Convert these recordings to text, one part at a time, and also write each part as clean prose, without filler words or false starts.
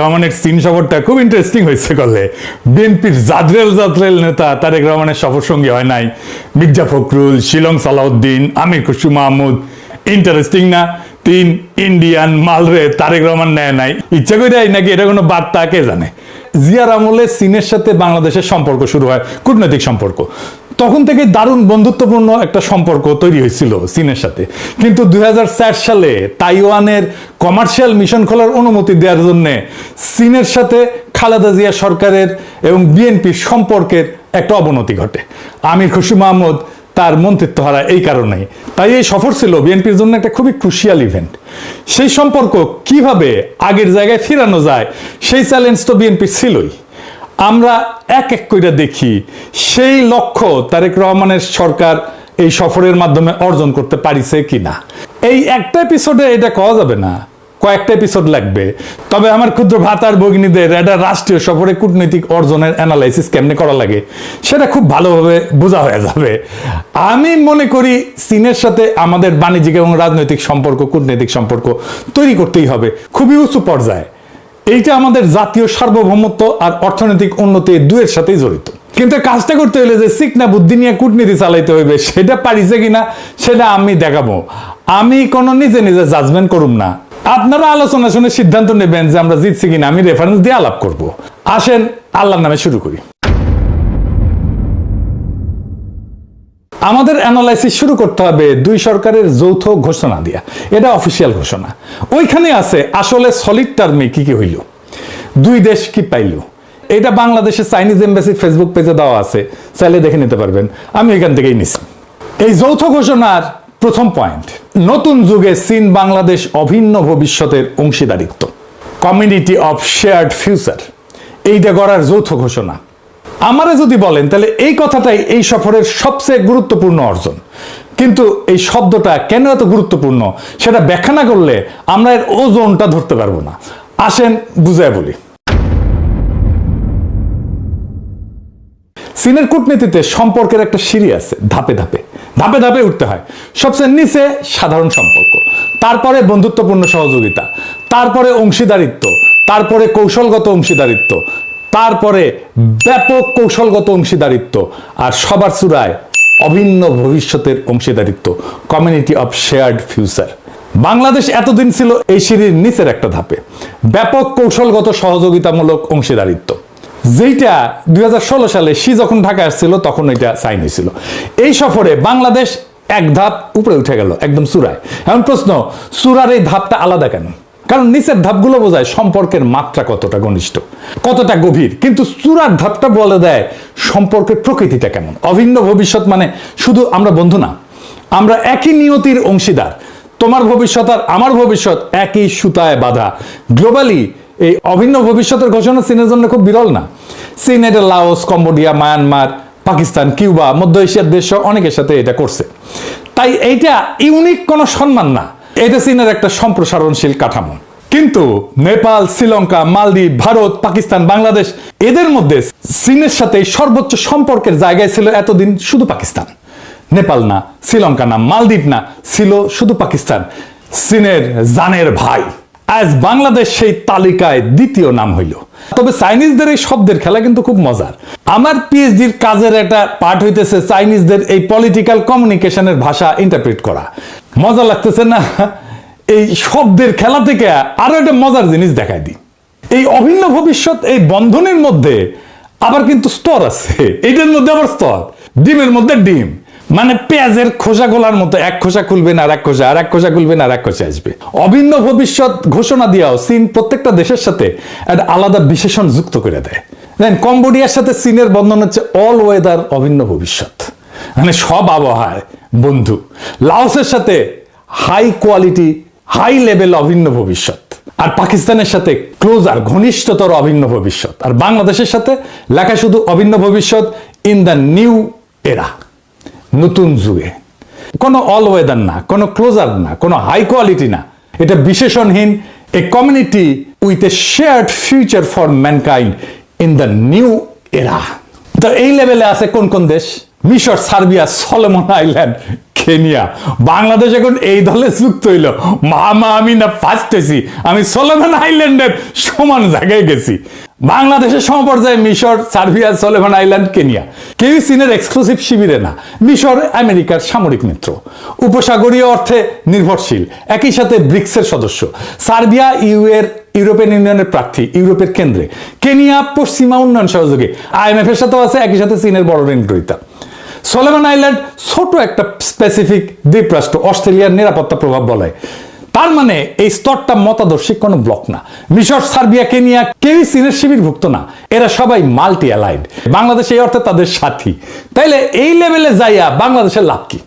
রহমানের চীন সফরটা খুব ইন্টারেস্টিং হয়েছে করলে বিএনপির জাদ্রেল নেতা তারেক রহমানের সফর সঙ্গী হয় নাই মির্জা ফখরুল, শিলং সালাউদ্দিন, আমির খুশু মাহমুদ। ইন্টারেস্টিং না? 3 ইন্ডিয়ান মালরে তারেক রহমান নেয় নাই, ইচ্ছা করে নাকি এটা কোনো বার্তা কে জানে। জিয়ার আমলে চীনের সাথে বাংলাদেশের সম্পর্ক শুরু হয়, কূটনৈতিক সম্পর্ক। তখন থেকে দারুণ বন্ধুত্বপূর্ণ একটা সম্পর্ক তৈরি হয়েছিল চীনের সাথে। কিন্তু 2004 সালে তাইওয়ানের কমার্শিয়াল মিশন খোলার অনুমতি দেওয়ার জন্য চীনের সাথে খালেদা জিয়া সরকারের এবং বিএনপির সম্পর্কের একটা অবনতি ঘটে। আমির খুশু মাহমুদ তার মন্ত্রিত্ব হারায় এই কারণেই। তাই এই সফর ছিল বিএনপির জন্য একটা খুবই ক্রুশিয়াল ইভেন্ট। সেই সম্পর্ক কিভাবে আগের জায়গায় ফিরানো যায় সেই চ্যালেঞ্জ তো বিএনপির ছিলই। আমরা এক এক করে দেখি সেই লক্ষ্য তারেক রহমানের সরকার এই সফরের মাধ্যমে অর্জন করতে পারিছে কিনা। এই একটা এপিসোডে এটা কওয়া যাবে না, কয়েকটা এপিসোড লাগবে। তবে আমার ক্ষুদ্র ভ্রাতার ভগিনীদের একটা রাষ্ট্রীয় সফরে কূটনৈতিক অর্জনের অ্যানালাইসিস কেমনে করা লাগে সেটা খুব ভালোভাবে বোঝা হয়ে যাবে। আমি মনে করি চীনের সাথে আমাদের বাণিজ্যিক এবং রাজনৈতিক সম্পর্ক, কূটনৈতিক সম্পর্ক তৈরি করতেই হবে খুবই উঁচু পর্যায়ে। এইটা আমাদের জাতীয় সার্বভৌমত্ব আর অর্থনৈতিক উন্নতি দুয়ের সাথেই জড়িত। কিন্তু কাজটা করতে হলে যে চিকনা বুদ্ধি নিয়ে কূটনীতি চালাইতে হইবে সেটা পারিছে কিনা সেটা আমি দেখাবো। আমি কোনো নিজে জাজমেন্ট করুম না, আপনারা আলোচনা শুনে সিদ্ধান্ত নেবেন যে আমরা জিতছি কিনা। আমি রেফারেন্স দিয়ে আলাপ করব। আসেন আল্লাহর নামে শুরু করি। আমাদের অ্যানালাইসিস শুরু করতে হবে দুই সরকারের যৌথ ঘোষণা দিয়া। এটা অফিসিয়াল ঘোষণা। ওইখানে আছে আসলে সলিড টার্মে কি কি হইল, দুই দেশ কি পাইল। এটা বাংলাদেশের চাইনিজ এমবাসি ফেসবুক পেজে দেওয়া আছে, চাইলে দেখে নিতে পারবেন। আমি এখান থেকেই নিচ্ছি। এই যৌথ ঘোষণার প্রথম পয়েন্ট, নতুন যুগে চীন বাংলাদেশ অভিন্ন ভবিষ্যতের অংশীদারিত্ব, কমিউনিটি অফ শেয়ার্ড ফিউচার, এইটা গড়ার যৌথ ঘোষণা। আমারে যদি বলেন তাহলে এই কথাটাই এই সফরের সবচেয়ে গুরুত্বপূর্ণ অর্জন। কিন্তু এই শব্দটা কেন এত গুরুত্বপূর্ণ সেটা ব্যাখ্যা না করলে আমরা এর ওজনটা ধরতে পারবো না। আসেন বুঝায় বলি। চীনের কূটনীতিতে সম্পর্কের একটা সিঁড়ি আছে, ধাপে ধাপে উঠতে হয়। সবচেয়ে নিচে সাধারণ সম্পর্ক, তারপরে বন্ধুত্বপূর্ণ সহযোগিতা, তারপরে অংশীদারিত্ব, তারপরে কৌশলগত অংশীদারিত্ব, তারপরে ব্যাপক কৌশলগত অংশীদারিত্ব, আর সবার চূড়ায় অভিন্ন ভবিষ্যতের অংশীদারিত্ব, community of shared future. Bangladesh এতদিন ছিল এই সিঁড়ির নিচের একটা ধাপে, ব্যাপক কৌশলগত সহযোগিতামূলক অংশীদারিত্ব, যেটা 2016 সালে শি যখন ঢাকা আসছিল তখন এটা সাইন হয়েছিল। এই সফরে বাংলাদেশ এক ধাপ উপরে উঠে গেল, একদম চূড়ায়। এখন প্রশ্ন, চূড়ার এই ধাপটা আলাদা কেন? কারণ নিচের ধাপগুলো বোঝায় সম্পর্কের মাত্রা কতটা ঘনিষ্ঠ, কতটা গভীর, কিন্তু চূড়ার ধাপটা বলে দেয় সম্পর্কের প্রকৃতিটা কেমন। অভিন্ন ভবিষ্যৎ মানে শুধু আমরা বন্ধু না, আমরা একই নিয়তির অংশীদার। তোমার ভবিষ্যৎ আর আমার ভবিষ্যৎ একই সুতায় বাঁধা। গ্লোবালি এই অভিন্ন ভবিষ্যতের ঘোষণা চীনের জন্য খুব বিরল না। চীন এটা Laos, Cambodia, Myanmar, Pakistan, Cuba, মধ্য এশিয়ার দেশ অনেকের সাথে এটা করছে। তাই এইটা ইউনিক কোনো সম্মান না, এটা চীনের একটা সম্প্রসারণশীল কাঠামো। কিন্তু নেপাল, শ্রীলঙ্কা, মালদ্বীপ, ভারত, পাকিস্তান, বাংলাদেশ, এদের মধ্যে চীনের সাথে সর্বোচ্চ সম্পর্কের জায়গায় ছিল এতদিন শুধু পাকিস্তান। নেপাল না, শ্রীলঙ্কা না, মালদ্বীপ না, ছিল শুধু পাকিস্তান, চীনের জানের ভাই। আজ বাংলাদেশ সেই তালিকায় দ্বিতীয় নাম হইল। তবে চাইনিজদের এই শব্দের খেলা কিন্তু খুব মজার। আমার পিএইচডির কাজের একটা পার্ট হইতেছে চাইনিজদের এই পলিটিক্যাল কমিউনিকেশনের ভাষা ইন্টারপ্রিট করা। মজা লাগতেছে না? এই শব্দের খেলা থেকে আরো একটা মজার জিনিস দেখাই দিই। এই অভিন্ন ভবিষ্যৎ, এই বন্ধনের মধ্যে আবার কিন্তু স্তর আছে। এইটার মধ্যে আবার স্তর, ডিমের মধ্যে ডিম, মানে পেঁয়াজের খোসা গোলার মতো, এক খোসা খুলবেন আর এক খোসা, আর এক খোসা খুলবেন আর এক খোসা আসবে। অভিন্ন ভবিষ্যৎ ঘোষণা দিয়েও চীন প্রত্যেকটা দেশের সাথে একটা আলাদা বিশেষণ যুক্ত করে দেয়। দেন কম্বোডিয়ার সাথে চীনের বন্ধন হচ্ছে অল ওয়েদার অভিন্ন ভবিষ্যৎ, মানে সব আবহাওয়ায় বন্ধু। লাওসের সাথে হাই কোয়ালিটি, হাই লেভেল অভিন্ন ভবিষ্যৎ, আর পাকিস্তানের সাথে ক্লোজার, ঘনিষ্ঠতর অভিন্ন ভবিষ্যৎ, আর বাংলাদেশের সাথে লেখা শুধু অভিন্ন ভবিষ্যৎ ইন দ্য নিউ এরা, নতুন যুগে। কোনো অল ওয়েদার না, কোনো ক্লোজার না, কোনো হাই কোয়ালিটি না, এটা বিশেষণহীন। A community with a shared future for mankind in the new era. তো এই লেভেলে আছে কোন কোন দেশ? মিশর, Serbia, Solomon island, Kenya. Bangladesh এখন এই দলে যুক্ত হইল, মামা আমি না ফার্স্ট হয়েছি, আমি সোলোমন আইল্যান্ডের সমান জায়গায় গেছি। বাংলাদেশের সমপর্যায়ে মিশর, সার্বিয়া, সোলোমন আইল্যান্ড, কেনিয়া কেউই চীনের এক্সক্লুসিভ শিবিরে না। মিশর আমেরিকার সামরিক মিত্র, উপসাগরীয় অর্থে নির্ভরশীল, একই সাথে ব্রিক্সের সদস্য। সার্বিয়া ইউরোপিয়ান ইউনিয়নের প্রার্থী, ইউরোপের কেন্দ্রে। কেনিয়া পশ্চিমা উন্নয়ন সহযোগী, IMF এর সাথেও আছে, একই সাথে চীনের বড় ঋণ গ্রহীতা। সোলোমন আইল্যান্ড ছোট একটা স্পেসিফিক দ্বীপরাষ্ট্র, অস্ট্রেলিয়ার নিরাপত্তা প্রভাব বলয়। তার মানে এই স্তরটা মতাদর্শিক কোনো ব্লক না। মিশর, সার্বিয়া, কেনিয়া কেউই চীনের শিবিরভুক্ত না, এরা সবাই মাল্টি অ্যালাইড। বাংলাদেশ এই অর্থে তাদের সাথী। তাইলে এই লেভেলে যাইয়া বাংলাদেশের লাভ কি?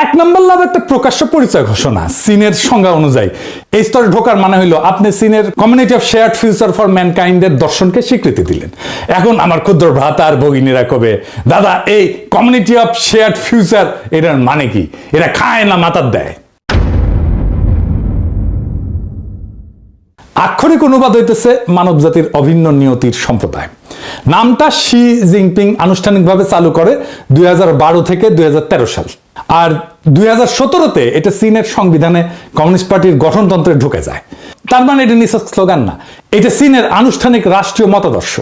এক নম্বর লাভ একটা প্রকাশ্য পরিচয় ঘোষণা। চীনের সংজ্ঞা অনুযায়ী এই স্তরে ঢোকার মানে হইল আপনি চীনের community of shared future for ম্যানকাইন্ডের দর্শনকে স্বীকৃতি দিলেন। এখন আমার ক্ষুদ্র ভ্রাতা আর ভগিনীরা কবে, দাদা এই কমিউনিটি অফ শেয়ার্ড ফিউচার এটার মানে কি? এরা খায় না মাথার দেয়? আক্ষরিক অনুবাদ হইতেছে মানব জাতির অভিন্ন নিয়তির সম্প্রদায়। নামটা শি জিনপিং আনুষ্ঠানিকভাবে চালু করে 2012 থেকে 2013 সাল। আর 2017-তে এটা চীনের সংবিধানে কমিউনিস্ট পার্টির গঠনতন্ত্রে ঢুকে যায়। তার মানে এটা নিছক স্লোগান না, এটা চীনের আনুষ্ঠানিক রাষ্ট্রীয় মতাদর্শ।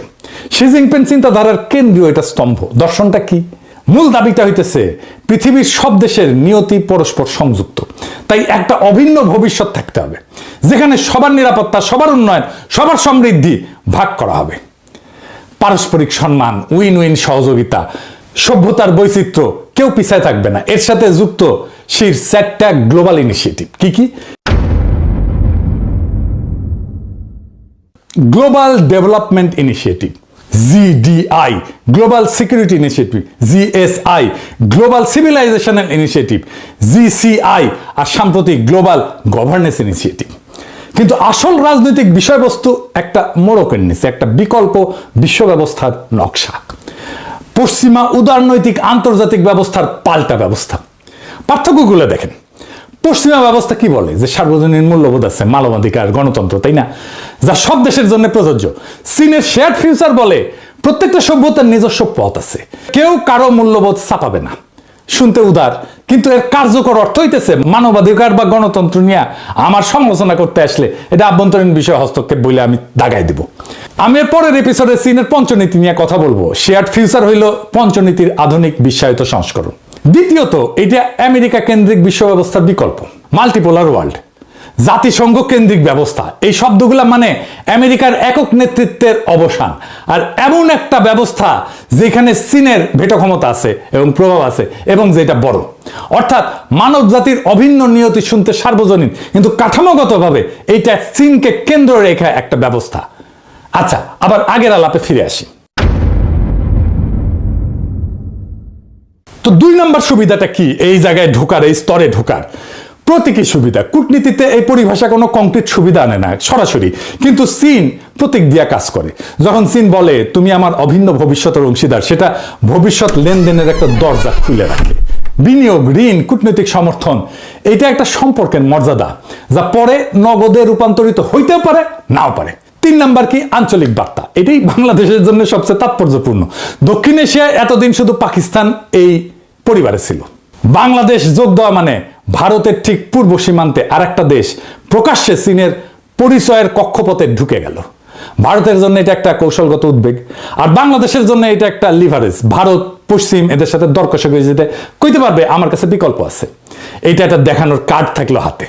শি জিনপিং চিন্তাধারার কেন্দ্রীয় এটা স্তম্ভ। দর্শনটা কি? মূল দাবিটা হইতেছে পৃথিবীর সব দেশের নিয়তি পরস্পর সংযুক্ত, তাই একটা অভিন্ন ভবিষ্যৎ থাকতে হবে যেখানে সবার নিরাপত্তা, সবার উন্নয়ন, সবার সমৃদ্ধি ভাগ করা হবে। পারস্পরিক সম্মান, উইন উইন সহযোগিতা, সভ্যতার বৈচিত্র্য, কেউ পিছায় থাকবে না। এর সাথে যুক্ত শির 4টা গ্লোবাল ইনিশিয়েটিভ। কি কি? Global development initiative, GDI, global security initiative, GSI, global civilisational initiative, GCI, আর সাম্প্রতিক গ্লোবাল গভর্নেন্স ইনিশিয়েটিভ। কিন্তু আসল রাজনৈতিক বিষয়বস্তু একটা মোড়কের নিচে, একটা বিকল্প বিশ্ব ব্যবস্থার নকশা। পশ্চিমা উদারনৈতিক আন্তর্জাতিক ব্যবস্থার পাল্টা ব্যবস্থা। পার্থক্যগুলো দেখেন। পশ্চিমা ব্যবস্থা কি বলে? যে সার্বজনীন মূল্যবোধ আছে, মানবাধিকার, গণতন্ত্র, তাই না, যা সব দেশের জন্য প্রযোজ্য। চীনের শেয়ার্ড ফিউচার বলে প্রত্যেকটা সভ্যতার নিজস্ব পথ আছে, কেউ কারো মূল্যবোধ চাপাবে না। শুনতে উদার, কিন্তু এর কার্যকর অর্থ হইতেছে মানবাধিকার বা গণতন্ত্র নিয়ে আমার সমালোচনা করতে আসলে এটা আভ্যন্তরীণ বিষয় হস্তক্ষেপ বলে আমি দাগাই দিব। আমি এর পরের এপিসোডে চীনের পঞ্চনীতি নিয়ে কথা বলবো। শেয়ার্ড ফিউচার হইল পঞ্চনীতির আধুনিক বিশ্বায়িত সংস্করণ। দ্বিতীয়ত, এটা আমেরিকা কেন্দ্রিক বিশ্ব ব্যবস্থার বিকল্প। মাল্টিপোলার ওয়ার্ল্ড, জাতিসংঘ কেন্দ্রিক ব্যবস্থা, এই শব্দগুলা মানে আমেরিকার একক নেতৃত্বের অবসান। আর এমন একটা ব্যবস্থা যেখানে চীনের ভেটো ক্ষমতা আছে এবং প্রভাব আছে, এবং যেটা বড়। অর্থাৎ মানব জাতির অভিন্ন নিয়তি শুনতে সার্বজনীন, কিন্তু কাঠামোগতভাবে এইটা চীনকে কেন্দ্র রেখে একটা ব্যবস্থা। আচ্ছা, আবার আগের আলাপে ফিরে আসি। তো 2 নম্বর সুবিধাটা কি এই জায়গায় ঢোকার, এই স্তরে ঢোকার? প্রতীকী সুবিধা। কূটনীতিতে এই পরিভাষা কোনো কংক্রিট সুবিধা আনে না সরাসরি, কিন্তু চীন প্রতীক দিয়া কাজ করে। যখন চীন বলে তুমি আমার অভিন্ন ভবিষ্যতের অংশীদার, সেটা ভবিষ্যৎ লেনদেনের একটা দরজা খুলে রাখে। বিনিয়োগ, ঋণ, কূটনৈতিক সমর্থন, এটা একটা সম্পর্কের মর্যাদা যা পরে নগদে রূপান্তরিত হইতেও পারে, নাও পারে। 3 নাম্বার কি? আঞ্চলিক বার্তা। এটাই বাংলাদেশের জন্য সবচেয়ে তাৎপর্যপূর্ণ। দক্ষিণ এশিয়ায় এতদিন শুধু পাকিস্তান এই পরিবারে ছিল। বাংলাদেশ যোগ দেওয়া মানে ভারতের ঠিক পূর্ব সীমান্তে আরেকটা দেশ প্রকাশ্যে চীনের পরিচয়ের কক্ষপথে ঢুকে গেল। ভারতের জন্য এটা একটা কৌশলগত উদ্বেগ, আর বাংলাদেশের জন্য এটা একটা লিভারেজ। ভারত পশ্চিম এদের সাথে দর কষাকষি যেতে কইতে পারবে আমার কাছে বিকল্প আছে। এইটা একটা দেখানোর কার্ড থাকলো হাতে।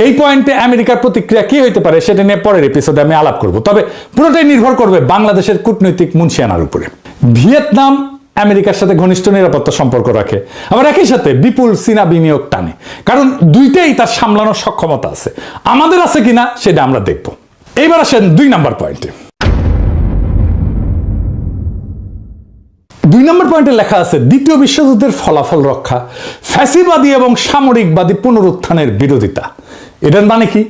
এই পয়েন্টে আমেরিকার প্রতিক্রিয়া কি হইতে পারে সেটা নিয়ে পরের এপিসোডে আমি আলাপ করব। তবে পুরোটাই নির্ভর করবে বাংলাদেশের কূটনৈতিক মুনশিয়ানার উপরে। ভিয়েতনাম আমেরিকার সাথে ঘনিষ্ঠ নিরাপত্তা সম্পর্ক রাখে, আবার একই সাথে বিপুল চীনা বিনিয়োগ টানে, কারণ দুইটাই তার সামলানোর সক্ষমতা আছে। আমাদের আছে কিনা সেটা আমরা দেখব। এইবার আসেন 2 নম্বর পয়েন্টে। 2 নম্বর পয়েন্টে লেখা আছে দ্বিতীয় বিশ্বযুদ্ধের ফলাফল রক্ষা, ফ্যাসিবাদী এবং সামরিকবাদী পুনরুত্থানের বিরোধিতা। এটার মানে কি?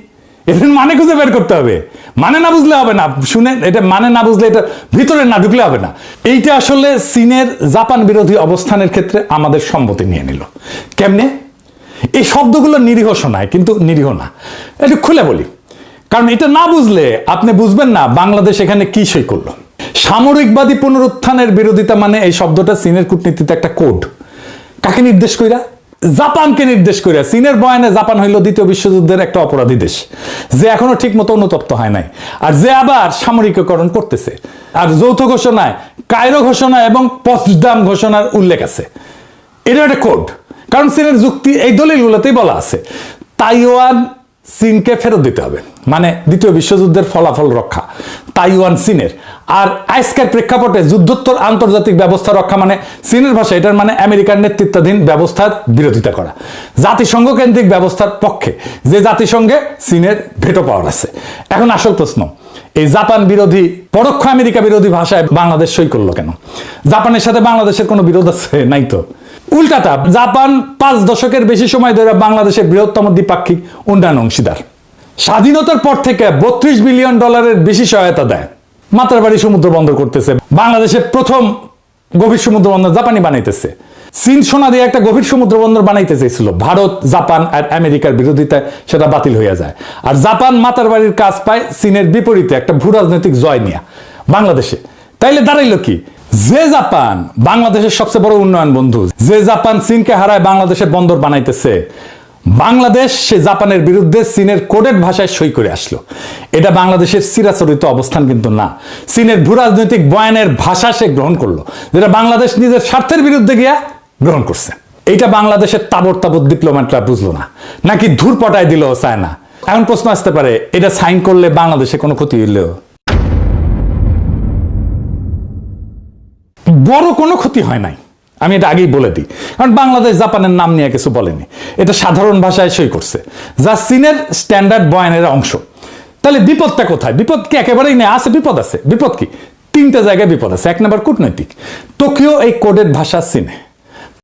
এটার মানে খুঁজে বের করতে হবে। মানে না বুঝলে হবে না। শুনে, এটা মানে না বুঝলে এটা ভিতরে না ঢুকলে হবে না। এইটা আসলে চীনের জাপান বিরোধী অবস্থানের ক্ষেত্রে আমাদের সম্মতি নিয়ে নিল। কেমনে? এই শব্দগুলো নিরীহ শোনায়, কিন্তু নিরীহ না। একটু খুলে বলি, কারণ এটা না বুঝলে আপনি বুঝবেন না বাংলাদেশ এখানে কি সই করলো। সামরিকবাদী পুনরুত্থানের বিরোধিতা মানে এই শব্দটা চীনের কূটনীতিতে একটা কোড। কাকে নির্দেশ কইরা? জাপানকে নির্দেশ কইরা। চীনের বয়ানে জাপান হইল দ্বিতীয় বিশ্বযুদ্ধের একটা অপরাধী দেশ, যে এখনো ঠিক মতো অনুতপ্ত হয় নাই, আর যে আবার সামরিকীকরণ করতেছে। আর যৌথ ঘোষণায় কায়রো ঘোষণা এবং পtsdam ঘোষণার উল্লেখ আছে। এটা একটা কোড। কারণ চীনের যুক্তি এই দলিলগুলোতেই বলা আছে তাইওয়ান চীনকে ফেরত দিতে হবে, মানে দ্বিতীয় বিশ্বযুদ্ধের ফলাফল রক্ষা তাইওয়ান চীনের। আর আজকের প্রেক্ষাপটে যুদ্ধোত্তর আন্তর্জাতিক ব্যবস্থা রক্ষা মানে চীনের ভাষা এটার মানে আমেরিকার নেতৃত্বাধীন ব্যবস্থার বিরোধিতা করা, জাতিসংঘ কেন্দ্রিক ব্যবস্থার পক্ষে, যে জাতিসংঘে চীনের ভেটো পাওয়ার আছে। এখন আসল প্রশ্ন, এই জাপান বিরোধী পরোক্ষ আমেরিকা বিরোধী ভাষায় বাংলাদেশ সই করলো কেন? জাপানের সাথে বাংলাদেশের কোনো বিরোধ আছে? নাই তো। উল্টাটা, জাপান 5 দশকের বেশি সময় ধরে বাংলাদেশের বৃহত্তম দ্বিপাক্ষিক উন্নয়ন অংশীদার। স্বাধীনতার পর থেকে $32 বিলিয়ন বেশি সহায়তা দেয়। মাতারবাড়ি সমুদ্র বন্দর করতেছে, বাংলাদেশের প্রথম গভীর সমুদ্র বন্দর জাপানি বানাইতেছে। চীন সোনা দিয়ে একটা গভীর সমুদ্র বন্দর বানাইতে চেয়েছিল, ভারত, জাপান আর আমেরিকার বিরোধিতায় সেটা বাতিল হয়ে যায়। আর জাপান মাতারবাড়ির কাজ পায় চীনের বিপরীতে একটা ভূ রাজনৈতিক জয় নিয়ে বাংলাদেশে। তাইলে দাঁড়াইলো কি? যে জাপান বাংলাদেশের সবচেয়ে বড় উন্নয়ন বন্ধু, যে জাপান চীনকে হারায় বাংলাদেশের বন্দর বানাইতেছে, বাংলাদেশ সে জাপানের বিরুদ্ধে চীনের কোডেড ভাষায় সই করে আসলো। এটা বাংলাদেশের চিরাচরিত অবস্থান কিন্তু না। চীনের ভূ রাজনৈতিক বয়ানের ভাষা সে গ্রহণ করলো, যেটা বাংলাদেশ নিজের স্বার্থের বিরুদ্ধে গিয়া গ্রহণ করছে। এইটা বাংলাদেশের তাবর ডিপ্লোম্যাটরা বুঝলো না, নাকি ধূর পটায় দিল চায় না। এখন প্রশ্ন আসতে পারে, এটা সাইন করলে বাংলাদেশে কোনো ক্ষতি হইল? বড় কোনো ক্ষতি হয় নাই, আমি এটা আগেই বলে দিই। কারণ বাংলাদেশ জাপানের নাম নিয়ে কিছু বলেনি, এটা সাধারণ ভাষায় সই করছে, যা চীনের স্ট্যান্ডার্ড বয়ানের অংশ। তাহলে বিপদটা কোথায়? বিপদ কি একেবারেই নেই? আছে, বিপদ আছে। বিপদ কি? 3টে জায়গায় বিপদ আছে। 1 নম্বর কূটনৈতিক। টোকিও এই কোডের ভাষা চীনে